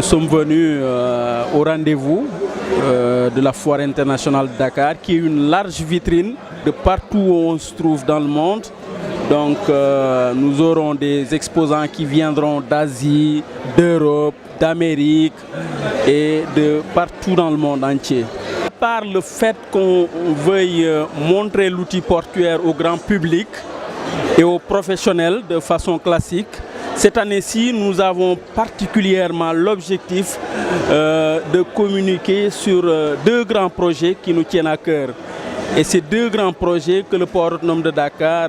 Nous sommes venus au rendez-vous de la Foire internationale de Dakar, qui est une large vitrine de partout où on se trouve dans le monde. Donc nous aurons des exposants qui viendront d'Asie, d'Europe, d'Amérique et de partout dans le monde entier. Par le fait qu'on veuille montrer l'outil portuaire au grand public et aux professionnels de façon classique, cette année-ci, nous avons particulièrement l'objectif de communiquer sur deux grands projets qui nous tiennent à cœur. Et ces deux grands projets que le port autonome de Dakar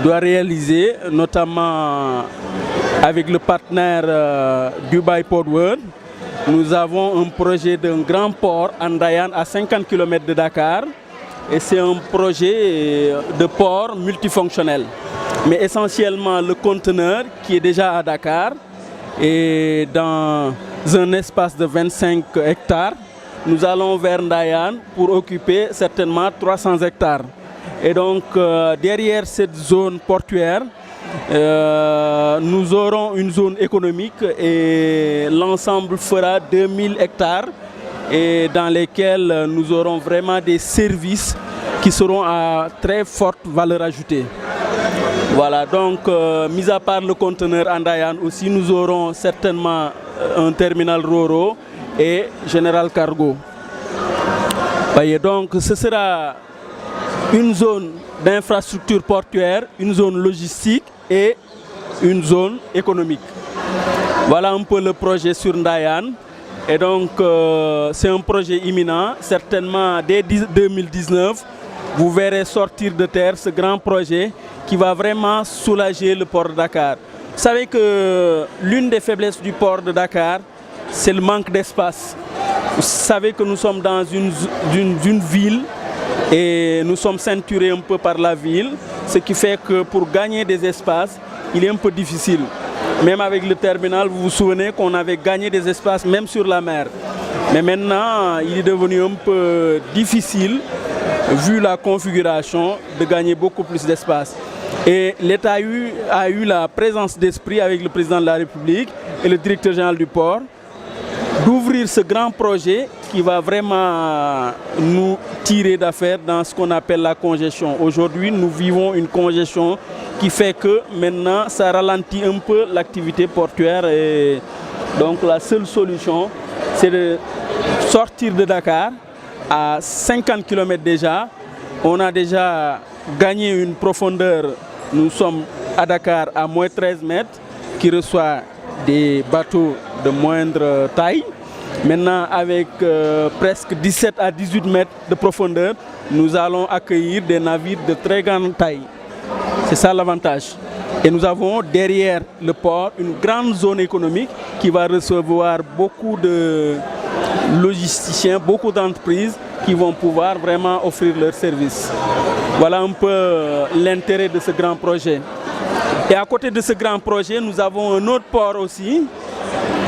doit réaliser, notamment avec le partenaire Dubai Port World. Nous avons un projet d'un grand port, Ndayane, à 50 km de Dakar. Et c'est un projet de port multifonctionnel. Mais essentiellement le conteneur qui est déjà à Dakar et dans un espace de 25 hectares, nous allons vers Ndayane pour occuper certainement 300 hectares. Et donc derrière cette zone portuaire, nous aurons une zone économique et l'ensemble fera 2000 hectares et dans lesquels nous aurons vraiment des services qui seront à très forte valeur ajoutée. Voilà, donc mis à part le conteneur Ndayane aussi, nous aurons certainement un terminal Ro-Ro et General Cargo. Voyez, donc ce sera une zone d'infrastructure portuaire, une zone logistique et une zone économique. Voilà un peu le projet sur Ndayane. Et donc c'est un projet imminent, certainement dès 2019, vous verrez sortir de terre ce grand projet qui va vraiment soulager le port de Dakar. Vous savez que l'une des faiblesses du port de Dakar, c'est le manque d'espace. Vous savez que nous sommes dans une ville et nous sommes ceinturés un peu par la ville, ce qui fait que pour gagner des espaces, il est un peu difficile. Même avec le terminal, vous vous souvenez qu'on avait gagné des espaces même sur la mer. Mais maintenant, il est devenu un peu difficile, vu la configuration, de gagner beaucoup plus d'espace. Et l'État a eu la présence d'esprit avec le président de la République et le directeur général du port d'ouvrir ce grand projet qui va vraiment nous tirer d'affaire dans ce qu'on appelle la congestion. Aujourd'hui, nous vivons une congestion qui fait que maintenant, ça ralentit un peu l'activité portuaire. Et donc la seule solution, c'est de sortir de Dakar à 50 km déjà. On a déjà gagné une profondeur. Nous sommes à Dakar à moins 13 mètres, qui reçoit des bateaux de moindre taille. Maintenant, avec presque 17 à 18 mètres de profondeur, nous allons accueillir des navires de très grande taille. C'est ça l'avantage. Et nous avons derrière le port une grande zone économique qui va recevoir beaucoup de logisticiens, beaucoup d'entreprises qui vont pouvoir vraiment offrir leurs services. Voilà un peu l'intérêt de ce grand projet. Et à côté de ce grand projet, nous avons un autre port aussi,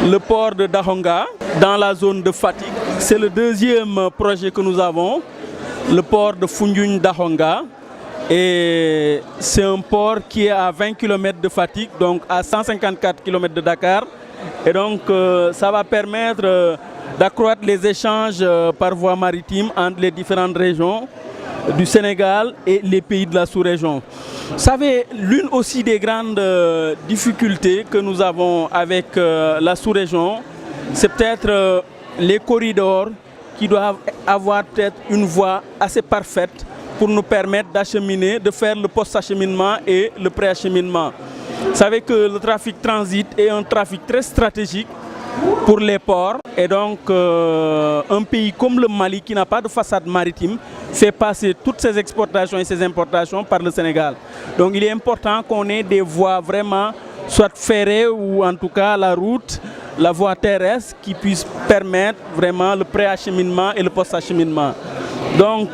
le port de Dahonga, dans la zone de Fatick. C'est le deuxième projet que nous avons, le port de Foundiougne-Dahonga. Et c'est un port qui est à 20 km de Fatick, donc à 154 km de Dakar. Et donc ça va permettre d'accroître les échanges par voie maritime entre les différentes régions du Sénégal et les pays de la sous-région. Vous savez, l'une aussi des grandes difficultés que nous avons avec la sous-région, c'est peut-être les corridors qui doivent avoir peut-être une voie assez parfaite pour nous permettre d'acheminer, de faire le post-acheminement et le pré-acheminement. Vous savez que le trafic transit est un trafic très stratégique pour les ports. Et donc, un pays comme le Mali, qui n'a pas de façade maritime, fait passer toutes ses exportations et ses importations par le Sénégal. Donc, il est important qu'on ait des voies vraiment, soit ferrées ou en tout cas la route, la voie terrestre, qui puisse permettre vraiment le pré-acheminement et le post-acheminement. Donc,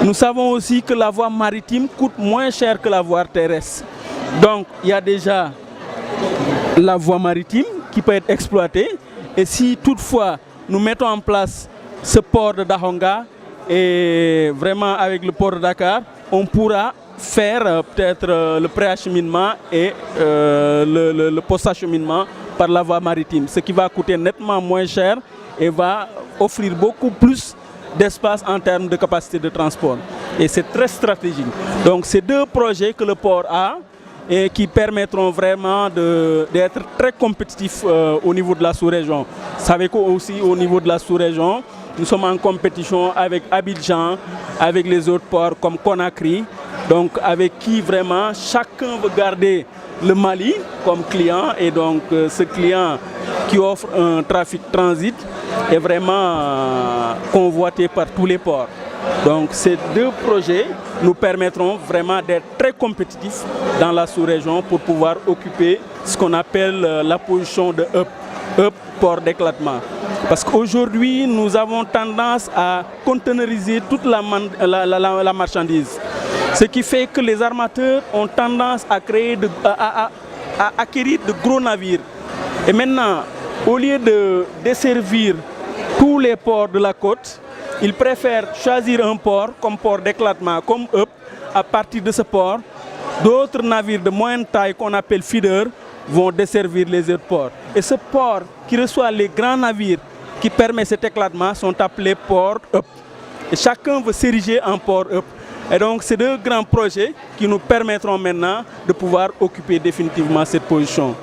nous savons aussi que la voie maritime coûte moins cher que la voie terrestre. Donc, il y a déjà la voie maritime qui peut être exploitée. Et si toutefois nous mettons en place ce port de Dahonga et vraiment avec le port de Dakar, on pourra faire peut-être le pré-acheminement et le post-acheminement par la voie maritime, ce qui va coûter nettement moins cher et va offrir beaucoup plus d'espace en termes de capacité de transport. Et c'est très stratégique. Donc c'est deux projets que le port a et qui permettront vraiment d'être très compétitifs au niveau de la sous-région. Vous savez qu'aussi au niveau de la sous-région, nous sommes en compétition avec Abidjan, avec les autres ports comme Conakry, donc avec qui vraiment chacun veut garder le Mali comme client, et donc ce client qui offre un trafic transit est vraiment convoité par tous les ports. Donc ces deux projets nous permettront vraiment d'être très compétitifs dans la sous-région pour pouvoir occuper ce qu'on appelle la position de hub, port d'éclatement. Parce qu'aujourd'hui, nous avons tendance à containeriser toute la marchandise. Ce qui fait que les armateurs ont tendance à acquérir de gros navires. Et maintenant, au lieu de desservir tous les ports de la côte, ils préfèrent choisir un port comme port d'éclatement, comme hub. À partir de ce port, d'autres navires de moyenne taille qu'on appelle feeder vont desservir les autres ports. Et ce port qui reçoit les grands navires qui permet cet éclatement sont appelés ports hub. Et chacun veut s'ériger en port hub. Et donc, c'est deux grands projets qui nous permettront maintenant de pouvoir occuper définitivement cette position.